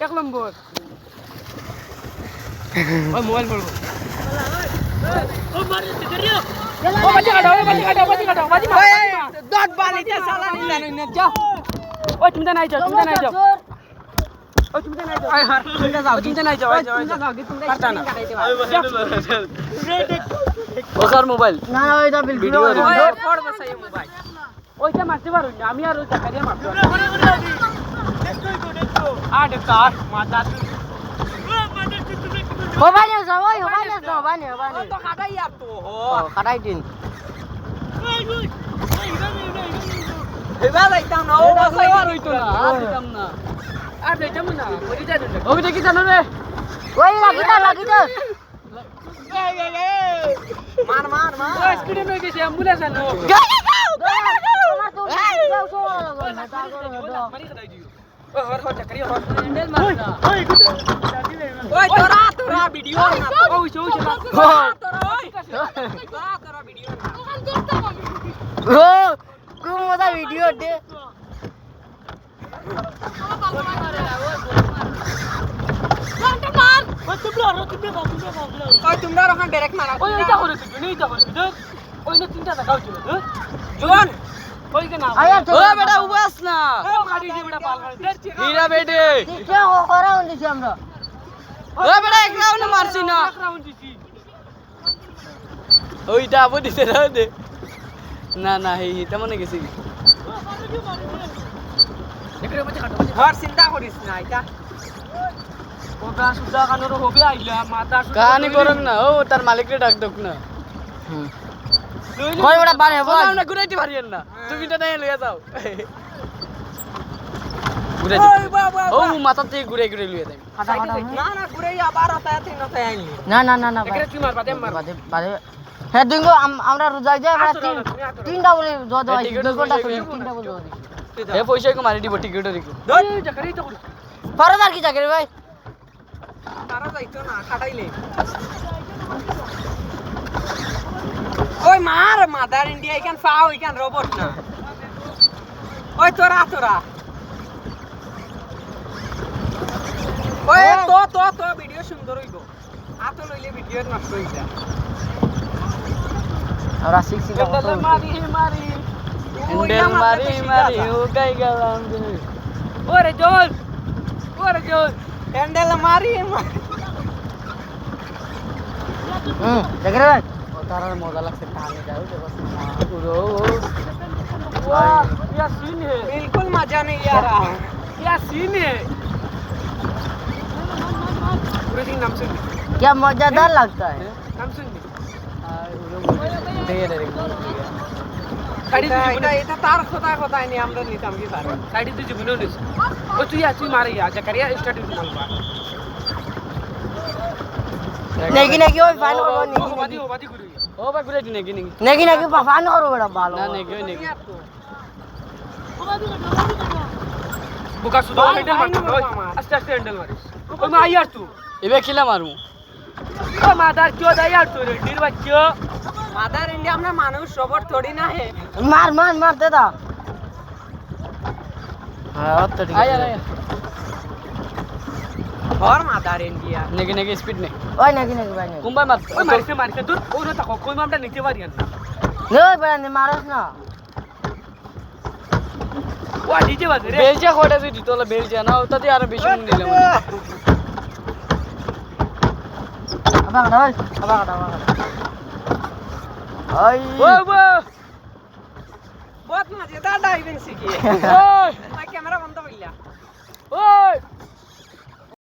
এক নম্বর ওই মোবাইল পড়বো ও মারি করিও ও বাজি কাটাও বাজি মার দত বালিতে চালানি জানো না যা ওই তুমি নাই যাও ওই তুমি নাই যাও আয় হার তুমি নাই যাও পারতা না ওকার মোবাইল না না ওইটা ভিডিও পড় বসাই মোবাইল ওইটা মারতে পারো না আমি আর ওই জাকারিয়া মারতে পারবো আট কাট মাথা মোবাইল যাও মোবাইল তো কাটাই আর তো কাটাই দিন এবার আইতাম না ও বসাই আর হইতো না আর দিতাম না আর দিতাম না ওই যা দেন ওই দেখি জানো রে ওই লাগিটা মার ওই স্পিডে নই গেছে অ্যাম্বুলেন্স আনো মারি খাই দিও ওই হর জাকারিয়া হর হ্যান্ডেল মার না ওই তোরা ভিডিও না ওই তোরা ভিডিও না ও কোন মজা ভিডিও দে তোমরা ওখানে ডাইরেক্ট মারা ওই এইটা করে দিও ওই না তিনটা টাকা হইছিল জোয়ান ওই কেনা আয়া ও বেটা উবাস না ও মারি দে বেটা পাল হীরা বেটে কে করা হইছে আমরা ও বেটা এক রাউন্ড মারছি না এক রাউন্ড দিছি ওইটা আবু দিতে দাও দে না হে তেমন গেছি দেখরে মতে কাটো হর চিন্তা করিস না এটা ওটা সুদা কানোর হবে আইলা মাথা কাহানি করক না ও তার মালিকরে ডাক দক না কই বড় বারে বল না ঘুরাইতে পারিয়েন না তুমি তো নাই লইয়া যাও ঘুরাই ও মাথা থেকে ঘুরে লইয়া দেন না ঘুরাই আবার আতায়াতে নতে আইনি না দেখরে তুই মার বাদে হ্যাঁ দুইগো আমরা রোজাই যাই আমরা তিনটা বলে জদ হয় 2 ঘন্টা তিনটা বলে জদ এ পয়সা কো মারি দিব টিকেট রিকো দই জাকারি তো করি ফরদার কি জাকারি ভাই তারা যাইতো না খাটাইলে ওই মার মাদার ইন্ডিয়া ইকান ফাও ইকান রোবট না ওই তোরা ওই তো ভিডিও সুন্দর হইবো আতো লইলে ভিডিও নষ্ট হই যায় আমরা শিখছি মারি ও গাই গেলাম ওরে জল হ্যান্ডেল মারি জাকারি ভাই তারার মজা লাগছে কানে যাও দেখো পুরো वाह क्या सीन है बिल्कुल मजा नहीं आ रहा है क्या सीन है पूरे दिन नाम सुन क्या मजेदार लगता है नाम सुन साड़ी এটা তার কথা নি আমরা নিতাম কি পারে সাইডে তুই জীবনে নিস ও তুই মারে আচ্ছা করিয়া স্টার্ট মারবা নেকি ওই ফাইন করব নেকি বাদি করি ও ভাই ঘুরে নেকি ফাইন করব বড় ভালো না নেকি বুকা সুদা হ্যান্ডেল মার আস্তে হ্যান্ডেল মারিস ও মা আইয়ার তুই এবে কিলা মারু ও মাদার কিও দা यार তুই রেডির বাচ্চা মাদার ইন্ডিয়া আমরা মানুষ রোবট থোড়ি না হে मार दे दा हां तो ठीक है आया और मादार इंडिया नेगे स्पीड ने ओए नेगी भाई ने कुंबा मारते दूर ओ न तको कोई मामला नीचे मारियन नो बड़ा ने मारस ना वा डीजे बाजे रे बेलजा कोडा से दितोला बेलजा ना होता ते यार बेशु निले अबा आई वो बहुत मजेदार डाइविंग सीखी है